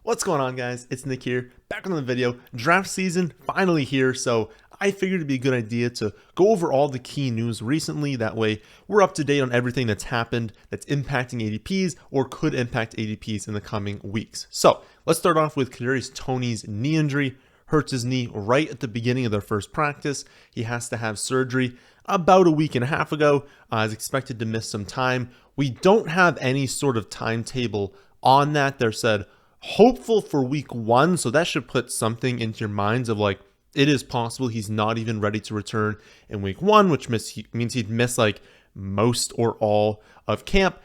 What's going on, guys? It's Nick here, back on the video. Draft season finally here, so I figured it'd be a good idea to go over all the key news recently. That way, we're up to date on everything that's happened that's impacting ADPs or could impact ADPs in the coming weeks. So let's start off with Kadarius Toney's knee injury. Hurts his knee right at the beginning of their first practice. He has to have surgery about a week and a half ago. Is expected to miss some time. We don't have any sort of timetable on that. They're said hopeful for week 1, so that should put something into your minds of like, it is possible he's not even ready to return in week 1, which means he'd miss like most or all of camp.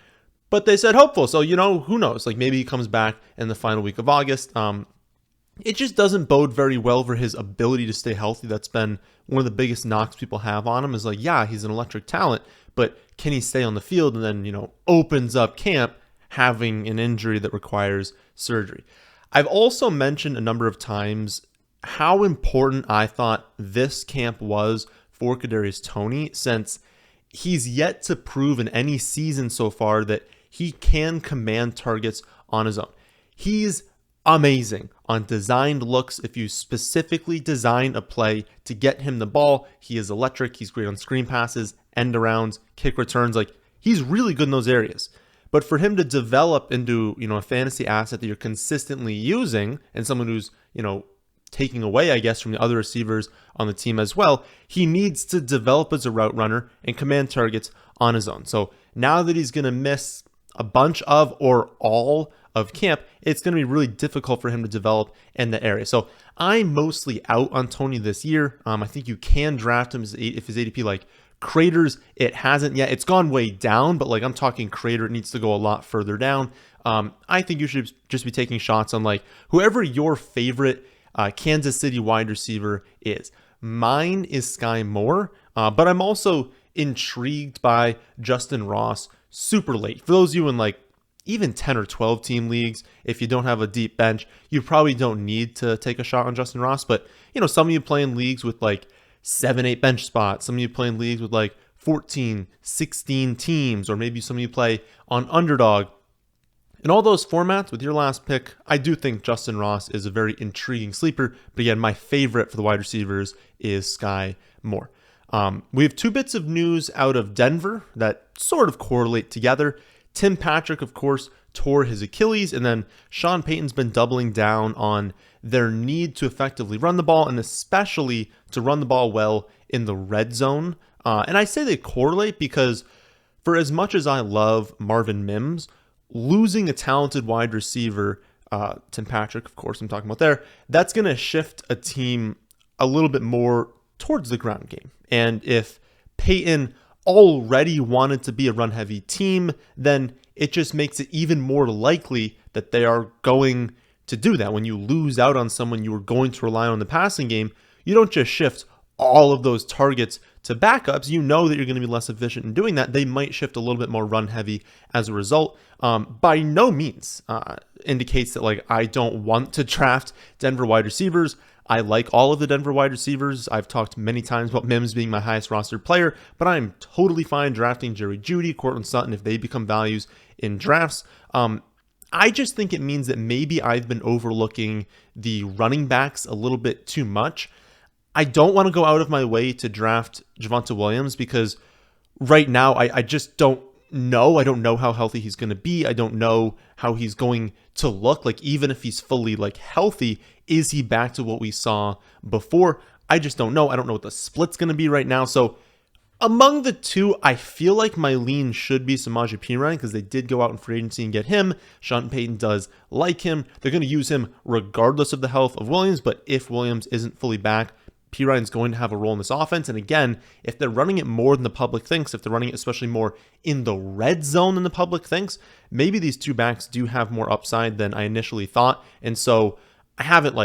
But they said hopeful, so who knows? Like maybe he comes back in the final week of August. It just doesn't bode very well for his ability to stay healthy. That's been one of the biggest knocks people have on him, is like, yeah, he's an electric talent, but can he stay on the field? And then, opens up camp having an injury that requires surgery. I've also mentioned a number of times how important I thought this camp was for Kadarius Toney, since he's yet to prove in any season so far that he can command targets on his own. He's amazing on designed looks. If you specifically design a play to get him the ball, he is electric. He's great on screen passes, end arounds, kick returns. Like, he's really good in those areas. But for him to develop into, a fantasy asset that you're consistently using, and someone who's, taking away, I guess, from the other receivers on the team as well, he needs to develop as a route runner and command targets on his own. So now that he's going to miss a bunch of or all of camp, it's going to be really difficult for him to develop in the area. So I'm mostly out on Toney this year. I think you can draft him if his ADP like craters. It hasn't yet. It's gone way down, but like I'm talking crater, it needs to go a lot further down. I think you should just be taking shots on like whoever your favorite Kansas City wide receiver is. Mine is Sky Moore, but I'm also intrigued by Justin Ross super late. For those of you in like even 10 or 12 team leagues, if you don't have a deep bench, you probably don't need to take a shot on Justin Ross. But, some of you play in leagues with like 7, 8 bench spots. Some of you play in leagues with like 14, 16 teams, or maybe some of you play on Underdog. In all those formats, with your last pick, I do think Justin Ross is a very intriguing sleeper. But again, my favorite for the wide receivers is Sky Moore. We have 2 bits of news out of Denver that sort of correlate together. Tim Patrick, of course, tore his Achilles, and then Sean Payton's been doubling down on their need to effectively run the ball, and especially to run the ball well in the red zone. And I say they correlate because for as much as I love Marvin Mims, losing a talented wide receiver, Tim Patrick, of course, I'm talking about there, that's going to shift a team a little bit more towards the ground game. And if Payton already wanted to be a run-heavy team, then it just makes it even more likely that they are going to do that. When you lose out on someone you were going to rely on in the passing game, you don't just shift all of those targets to backups. You know that you're going to be less efficient in doing that. They might shift a little bit more run-heavy as a result. By no means indicates that like I don't want to draft Denver wide receivers. I like all of the Denver wide receivers. I've talked many times about Mims being my highest rostered player, but I'm totally fine drafting Jerry Jeudy, Courtland Sutton if they become values in drafts. I just think it means that maybe I've been overlooking the running backs a little bit too much. I don't want to go out of my way to draft Javonte Williams because right now I just don't know. I don't know how healthy he's going to be. I don't know how he's going to look. Like even if he's fully like healthy, is he back to what we saw before? I just don't know. I don't know what the split's going to be right now. So among the two, I feel like my lean should be Samaje Perine because they did go out in free agency and get him. Sean Payton does like him. They're going to use him regardless of the health of Williams. But if Williams isn't fully back, Perine's going to have a role in this offense. And again, if they're running it more than the public thinks, if they're running it especially more in the red zone than the public thinks, maybe these 2 backs do have more upside than I initially thought. And so I haven't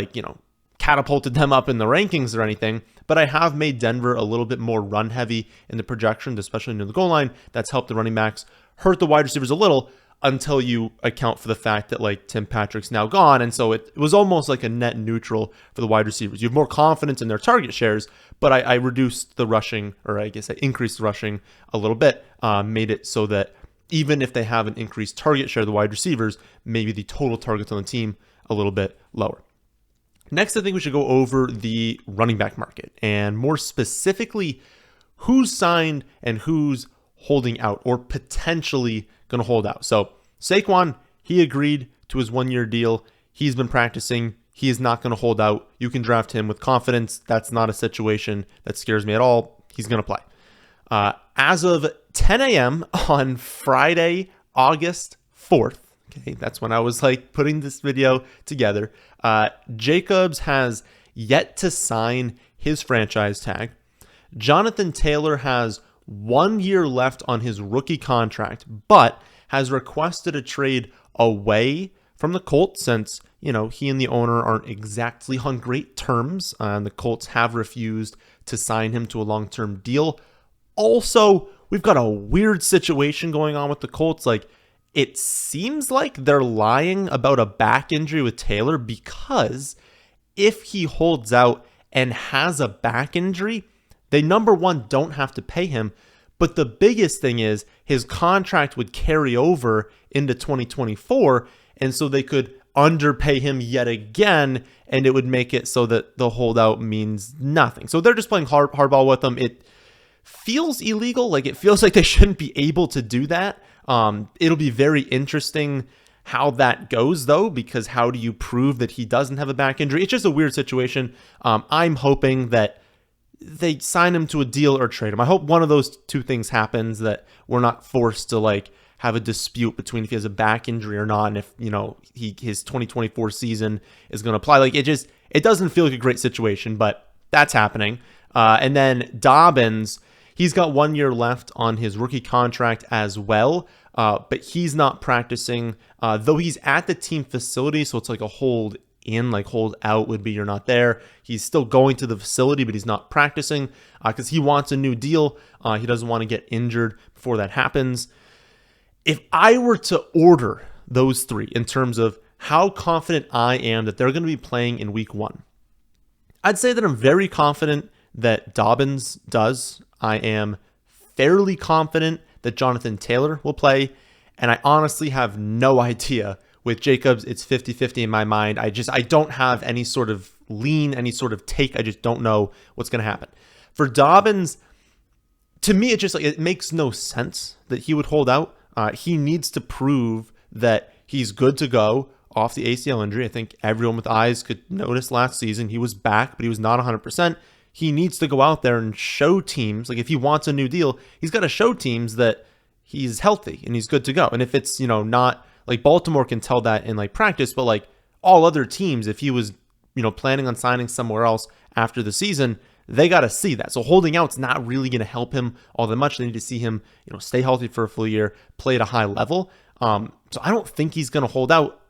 catapulted them up in the rankings or anything, but I have made Denver a little bit more run heavy in the projections, especially near the goal line. That's helped the running backs, hurt the wide receivers a little until you account for the fact that like Tim Patrick's now gone. And so it was almost like a net neutral for the wide receivers. You have more confidence in their target shares, but I reduced the rushing, or I guess I increased the rushing a little bit, made it so that even if they have an increased target share, the wide receivers, maybe the total targets on the team a little bit lower. Next, I think we should go over the running back market, and more specifically, who's signed and who's holding out or potentially going to hold out. So Saquon, he agreed to his 1-year deal. He's been practicing. He is not going to hold out. You can draft him with confidence. That's not a situation that scares me at all. He's going to play. As of 10 a.m. on Friday, August 4th, okay, that's when I was like putting this video together, Jacobs has yet to sign his franchise tag. Jonathan Taylor has 1 year left on his rookie contract, but has requested a trade away from the Colts since, you know, he and the owner aren't exactly on great terms. And the Colts have refused to sign him to a long-term deal. Also, we've got a weird situation going on with the Colts. Like, it seems like they're lying about a back injury with Taylor, because if he holds out and has a back injury, they, number one, don't have to pay him. But the biggest thing is his contract would carry over into 2024. And so they could underpay him yet again, and it would make it so that the holdout means nothing. So they're just playing hardball with them. It feels illegal. Like, it feels like they shouldn't be able to do that. It'll be very interesting how that goes, though, because how do you prove that he doesn't have a back injury? It's just a weird situation. I'm hoping that they sign him to a deal or trade him. I hope one of those two things happens, that we're not forced to like have a dispute between if he has a back injury or not, and if, you know, his 2024 season is going to apply. Like, it doesn't feel like a great situation, but that's happening. And then Dobbins, he's got 1 year left on his rookie contract as well, but he's not practicing, though he's at the team facility, so it's like a hold in, like hold out would be you're not there. He's still going to the facility, but he's not practicing because he wants a new deal. He doesn't want to get injured before that happens. If I were to order those three in terms of how confident I am that they're going to be playing in week 1, I'd say that I'm very confident that Dobbins does. I am fairly confident that Jonathan Taylor will play. And I honestly have no idea. With Jacobs, it's 50-50 in my mind. I don't have any sort of lean, any sort of take. I just don't know what's going to happen. For Dobbins, to me, it makes no sense that he would hold out. He needs to prove that he's good to go off the ACL injury. I think everyone with eyes could notice last season he was back, but he was not 100%. He needs to go out there and show teams, like if he wants a new deal, he's got to show teams that he's healthy and he's good to go. And if it's, not like Baltimore can tell that in like practice, but like all other teams, if he was, planning on signing somewhere else after the season, they got to see that. So holding out's not really going to help him all that much. They need to see him, stay healthy for a full year, play at a high level. So I don't think he's going to hold out.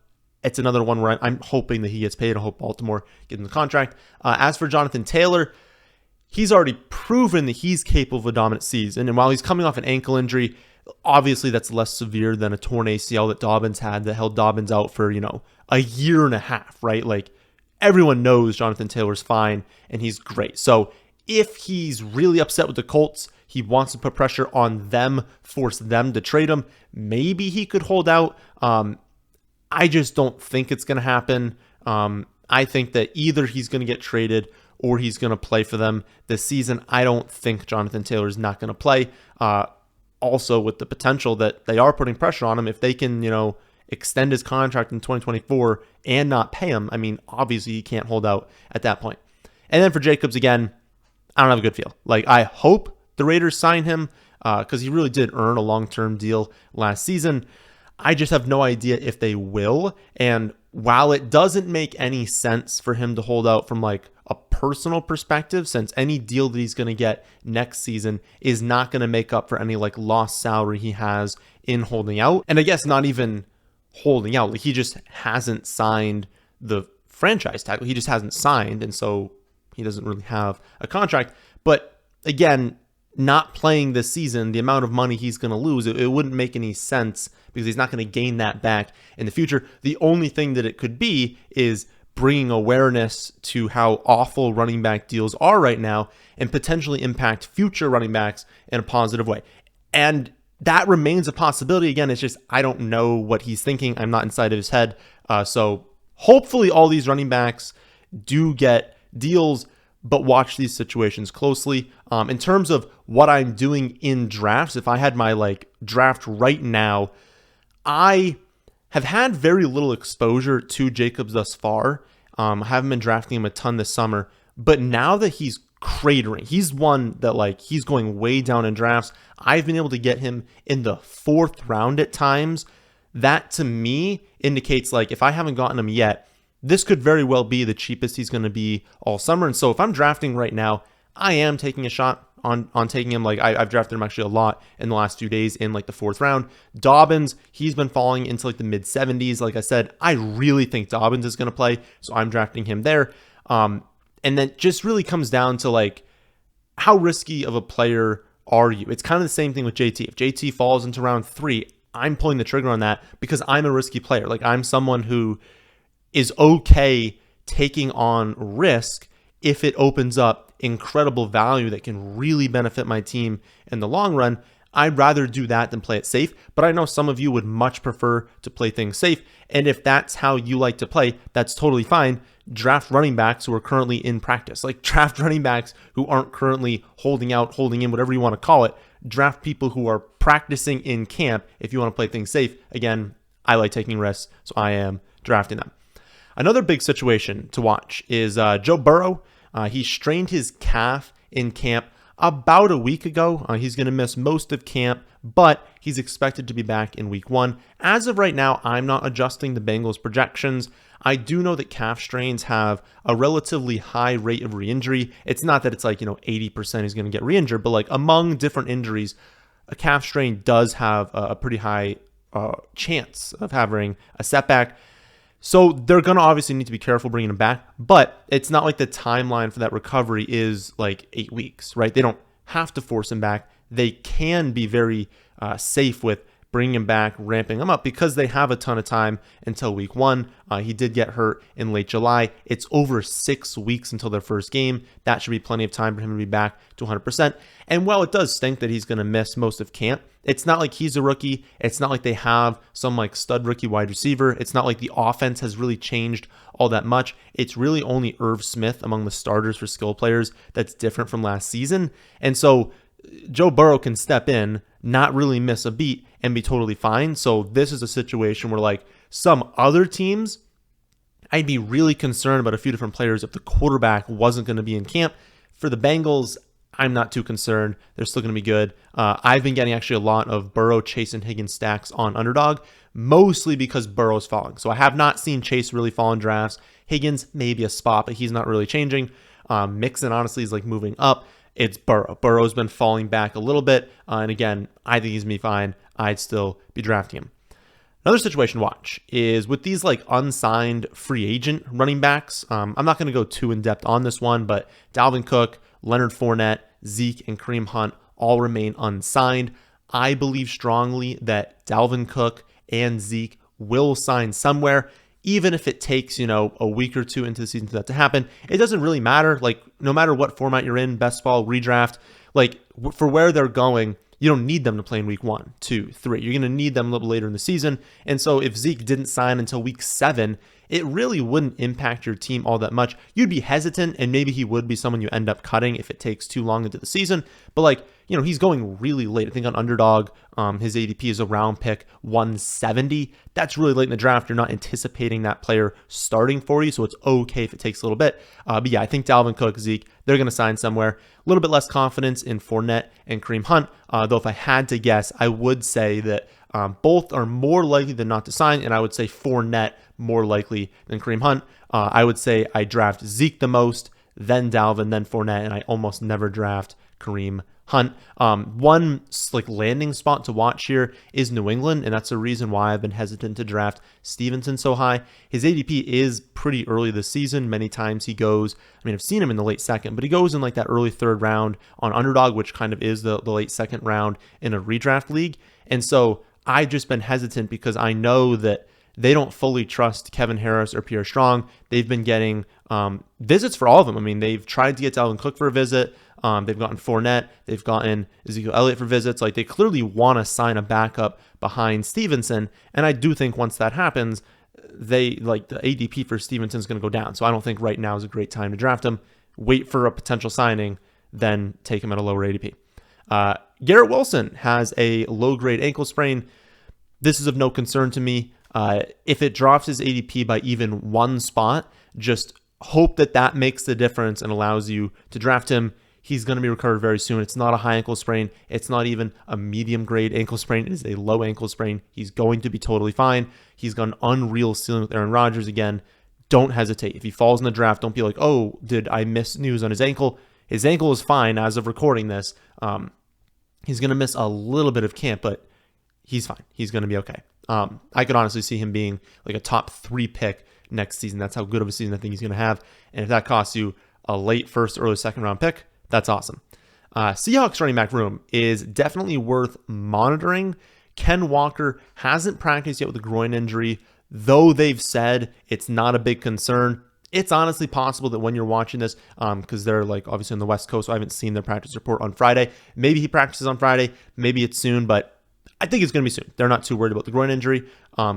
It's another one where I'm hoping that he gets paid. I hope Baltimore gives him the contract. As for Jonathan Taylor, he's already proven that he's capable of a dominant season. And while he's coming off an ankle injury, obviously that's less severe than a torn ACL that Dobbins had that held Dobbins out for, a year and a half, right? Like, everyone knows Jonathan Taylor's fine and he's great. So if he's really upset with the Colts, he wants to put pressure on them, force them to trade him, maybe he could hold out. I just don't think it's going to happen. I think that either he's going to get traded or he's going to play for them this season. I don't think Jonathan Taylor is not going to play. Also, with the potential that they are putting pressure on him, if they can, extend his contract in 2024 and not pay him, I mean, obviously he can't hold out at that point. And then for Jacobs, again, I don't have a good feel. Like, I hope the Raiders sign him because he really did earn a long-term deal last season. I just have no idea if they will. And while it doesn't make any sense for him to hold out from like a personal perspective, since any deal that he's going to get next season is not going to make up for any like lost salary he has in holding out. And I guess not even holding out. Like, he just hasn't signed the franchise tag. He just hasn't signed. And so he doesn't really have a contract. But again, not playing this season, the amount of money he's going to lose, it wouldn't make any sense because he's not going to gain that back in the future. The only thing that it could be is bringing awareness to how awful running back deals are right now and potentially impact future running backs in a positive way. And that remains a possibility. Again, it's just I don't know what he's thinking. I'm not inside of his head. So hopefully all these running backs do get deals, but watch these situations closely. In terms of what I'm doing in drafts, if I had my like draft right now, I have had very little exposure to Jacobs thus far. I haven't been drafting him a ton this summer, but now that he's cratering, he's one that like he's going way down in drafts. I've been able to get him in the 4th round at times. That to me indicates like if I haven't gotten him yet, this could very well be the cheapest he's going to be all summer. And so if I'm drafting right now, I am taking a shot on taking him. Like I've drafted him actually a lot in the last few days in like the 4th round. Dobbins, he's been falling into like the mid 70s. Like I said, I really think Dobbins is going to play, so I'm drafting him there. And then just really comes down to like how risky of a player are you? It's kind of the same thing with JT. If JT falls into round 3, I'm pulling the trigger on that because I'm a risky player. Like I'm someone who is okay taking on risk if it opens up incredible value that can really benefit my team in the long run. I'd rather do that than play it safe, but I know some of you would much prefer to play things safe. And if that's how you like to play, that's totally fine. Draft running backs who are currently in practice, like draft running backs who aren't currently holding out, holding in, whatever you want to call it. Draft people who are practicing in camp if you want to play things safe. Again, I like taking risks, so I am drafting them. Another big situation to watch is Joe Burrow. He strained his calf in camp about a week ago. He's going to miss most of camp, but he's expected to be back in week 1. As of right now, I'm not adjusting the Bengals projections. I do know that calf strains have a relatively high rate of re-injury. It's not that it's like, 80% is going to get re-injured, but like among different injuries, a calf strain does have a pretty high chance of having a setback. So they're going to obviously need to be careful bringing him back, but it's not like the timeline for that recovery is like 8 weeks, right? They don't have to force him back. They can be very safe with bringing him back, ramping him up because they have a ton of time until week 1. He did get hurt in late July. It's over 6 weeks until their first game. That should be plenty of time for him to be back to 100%. And while it does stink that he's going to miss most of camp, it's not like he's a rookie. It's not like they have some like stud rookie wide receiver. It's not like the offense has really changed all that much. It's really only Irv Smith among the starters for skill players that's different from last season. And so Joe Burrow can step in, not really miss a beat, and be totally fine. So this is a situation where like some other teams, I'd be really concerned about a few different players if the quarterback wasn't going to be in camp. For the Bengals, I'm not too concerned. They're still going to be good. I've been getting actually a lot of Burrow, Chase, and Higgins stacks on Underdog, mostly because Burrow's falling. So I have not seen Chase really fall in drafts. Higgins, maybe a spot, but he's not really changing. Mixon, honestly, is like moving up. It's Burrow. Burrow's been falling back a little bit. And again, I think he's going to be fine. I'd still be drafting him. Another situation to watch is with these like unsigned free agent running backs. I'm not going to go too in depth on this one, but Dalvin Cook, Leonard Fournette, Zeke, and Kareem Hunt all remain unsigned. I believe strongly that Dalvin Cook and Zeke will sign somewhere, even if it takes, a week or two into the season for that to happen. It doesn't really matter. Like, no matter what format you're in, best ball, redraft, like for where they're going, you don't need them to play in week 1, 2, 3. You're going to need them a little later in the season. And so if Zeke didn't sign until week 7, it really wouldn't impact your team all that much. You'd be hesitant, and maybe he would be someone you end up cutting if it takes too long into the season. But like, he's going really late. I think on Underdog, his ADP is around pick 170. That's really late in the draft. You're not anticipating that player starting for you, so it's okay if it takes a little bit. But yeah, I think Dalvin Cook, Zeke, they're going to sign somewhere. A little bit less confidence in Fournette and Kareem Hunt, though if I had to guess, I would say that both are more likely than not to sign, and I would say Fournette more likely than Kareem Hunt. I would say I draft Zeke the most, then Dalvin, then Fournette, and I almost never draft Kareem Hunt. One like landing spot to watch here is New England, and that's the reason why I've been hesitant to draft Stevenson so high. His ADP is pretty early this season. Many times he goes, I've seen him in the late second, but he goes in like that early 3rd round on Underdog, which kind of is the late 2nd round in a redraft league. And so I've just been hesitant because I know that they don't fully trust Kevin Harris or Pierre Strong. They've been getting visits for all of them. They've tried to get Dalvin Cook for a visit. They've gotten Fournette. They've gotten Ezekiel Elliott for visits. Like, they clearly want to sign a backup behind Stevenson. And I do think once that happens, the ADP for Stevenson is going to go down. So I don't think right now is a great time to draft him. Wait for a potential signing, then take him at a lower ADP. Garrett Wilson has a low-grade ankle sprain. This is of no concern to me. If it drops his ADP by even one spot, just hope that makes the difference and allows you to draft him. He's going to be recovered very soon. It's not a high ankle sprain. It's not even a medium-grade ankle sprain. It is a low ankle sprain. He's going to be totally fine. He's got an unreal ceiling with Aaron Rodgers again. Don't hesitate. If he falls in the draft, don't be like, oh, did I miss news on his ankle? His ankle is fine as of recording this. He's going to miss a little bit of camp, but he's fine. He's going to be okay. I could honestly see him being like a top 3 pick next season. That's how good of a season I think he's going to have. And if that costs you a late first, early second round pick, that's awesome. Seahawks running back room is definitely worth monitoring. Ken Walker hasn't practiced yet with a groin injury, though they've said it's not a big concern. It's honestly possible that when you're watching this, because they're like obviously on the West Coast, so I haven't seen their practice report on Friday. Maybe he practices on Friday. Maybe it's soon, but I think it's going to be soon. They're not too worried about the groin injury.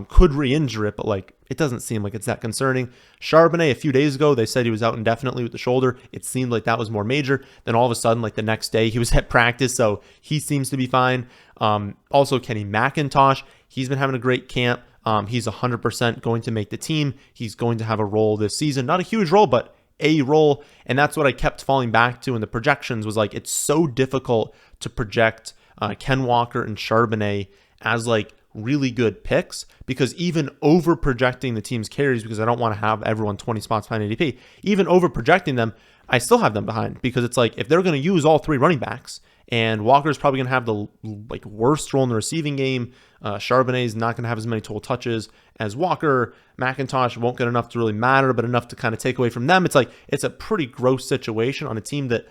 Could re-injure it, but like it doesn't seem like it's that concerning. Charbonnet, a few days ago, they said he was out indefinitely with the shoulder. It seemed like that was more major. Then all of a sudden, like the next day, he was at practice, so he seems to be fine. Also, Kenny McIntosh, he's been having a great camp. He's 100% going to make the team. He's going to have a role this season. Not a huge role, but a role. And that's what I kept falling back to in the projections was like, it's so difficult to project Ken Walker and Charbonnet as like really good picks because even over projecting the team's carries, because I don't want to have everyone 20 spots behind ADP, even over projecting them, I still have them behind because it's like if they're going to use all 3 running backs and Walker's probably going to have the like worst role in the receiving game, Charbonnet is not going to have as many total touches as Walker. McIntosh won't get enough to really matter, but enough to kind of take away from them. It's like it's a pretty gross situation on a team that,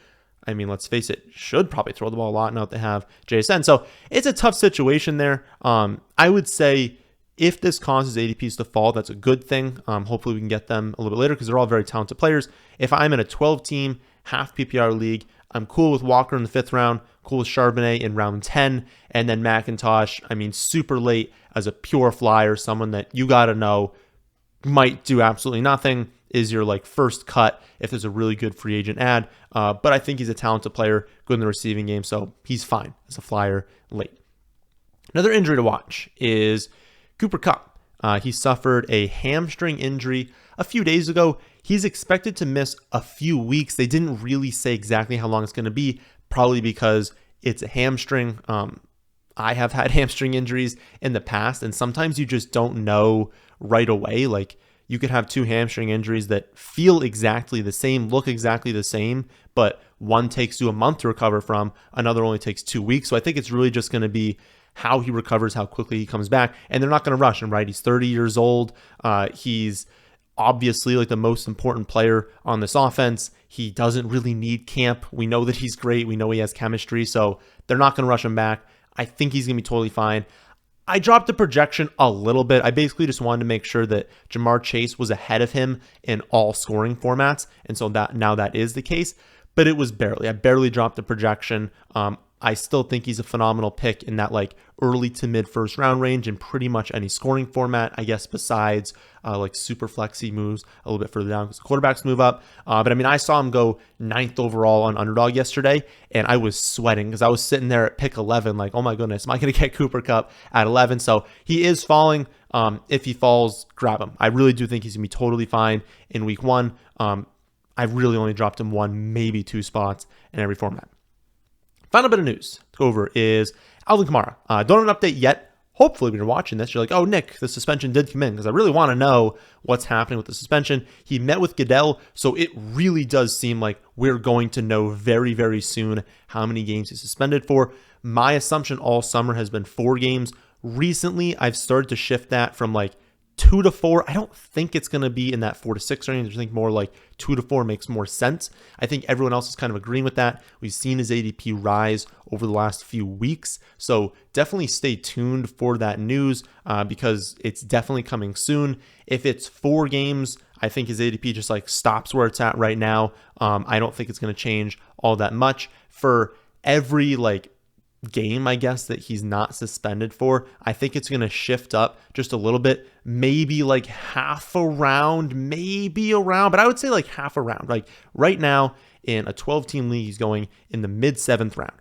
I mean, let's face it, should probably throw the ball a lot now that they have JSN. So it's a tough situation there. I would say if this causes ADPs to fall, that's a good thing. Hopefully we can get them a little bit later because they're all very talented players. If I'm in a 12-team, half PPR league, I'm cool with Walker in the 5th round, cool with Charbonnet in round 10, and then McIntosh, I mean, super late as a pure flyer, someone that you got to know might do absolutely nothing, is your like first cut if there's a really good free agent ad. But I think he's a talented player, good in the receiving game, so he's fine as a flyer late. Another injury to watch is Cooper Kupp. He suffered a hamstring injury a few days ago. He's expected to miss a few weeks. They didn't really say exactly how long it's going to be, probably because it's a hamstring. I have had hamstring injuries in the past, and sometimes you just don't know right away. Like you could have 2 hamstring injuries that feel exactly the same, look exactly the same, but one takes you a month to recover from, another only takes 2 weeks. So I think it's really just going to be how he recovers, how quickly he comes back, and they're not going to rush him, right? He's 30 years old. He's obviously like the most important player on this offense. He doesn't really need camp. We know that he's great. We know he has chemistry, so they're not going to rush him back. I think he's going to be totally fine. I dropped the projection a little bit. I basically just wanted to make sure that Jamar Chase was ahead of him in all scoring formats, and so that now that is the case, but it was barely. I barely dropped the projection. I still think he's a phenomenal pick in that like early to mid 1st round range in pretty much any scoring format, I guess, besides like super flexy moves a little bit further down because quarterbacks move up. But I mean, I saw him go 9th overall on Underdog yesterday, and I was sweating because I was sitting there at pick 11 like, oh my goodness, am I going to get Cooper Kupp at 11? So he is falling. If he falls, grab him. I really do think he's going to be totally fine in week 1. I really only dropped him 1, maybe 2 spots in every format. Final bit of news to go over is Alvin Kamara. Don't have an update yet. Hopefully, when you're watching this, you're like, oh, Nick, the suspension did come in because I really want to know what's happening with the suspension. He met with Goodell, so it really does seem like we're going to know very, very soon how many games he's suspended for. My assumption all summer has been 4 games. Recently, I've started to shift that from like 2 to 4. I don't think it's going to be in that 4 to 6 range. I think more like 2 to 4 makes more sense. I think everyone else is kind of agreeing with that. We've seen his ADP rise over the last few weeks. So definitely stay tuned for that news because it's definitely coming soon. If it's 4 games, I think his ADP just like stops where it's at right now. I don't think it's going to change all that much. For every like game, I guess, that he's not suspended for. I think it's going to shift up just a little bit, maybe like half a round, maybe around, but I would say like half a round. Like right now in a 12-team league, he's going in the mid-7th round.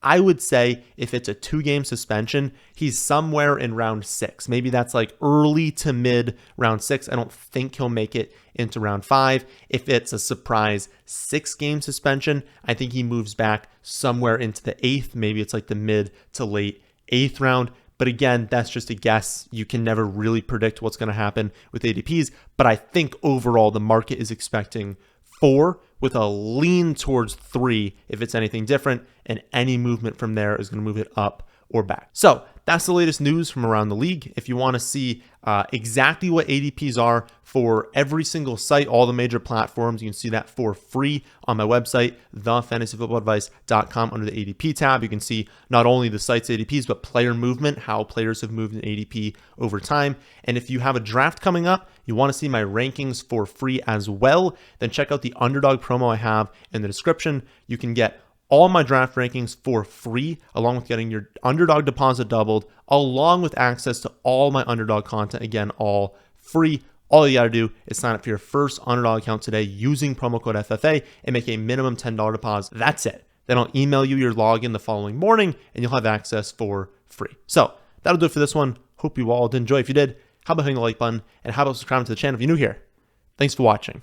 I would say if it's a 2-game suspension, he's somewhere in round 6. Maybe that's like early to mid round 6. I don't think he'll make it into round 5. If it's a surprise 6-game suspension, I think he moves back somewhere into the 8th. Maybe it's like the mid to late 8th round. But again, that's just a guess. You can never really predict what's going to happen with ADPs. But I think overall the market is expecting 4 with a lean towards 3 if it's anything different, and any movement from there is going to move it up or back. So that's the latest news from around the league. If you want to see exactly what ADPs are for every single site, all the major platforms, you can see that for free on my website, thefantasyfootballadvice.com. Under the ADP tab, you can see not only the site's ADPs, but player movement, how players have moved in ADP over time. And if you have a draft coming up, you want to see my rankings for free as well, then check out the Underdog promo I have in the description. You can get all my draft rankings for free, along with getting your Underdog deposit doubled, along with access to all my Underdog content, again, all free. All you got to do is sign up for your first Underdog account today using promo code FFA and make a minimum $10 deposit. That's it. Then I'll email you your login the following morning and you'll have access for free. So that'll do it for this one. Hope you all did enjoy. If you did, how about hitting the like button, and how about subscribing to the channel if you're new here? Thanks for watching.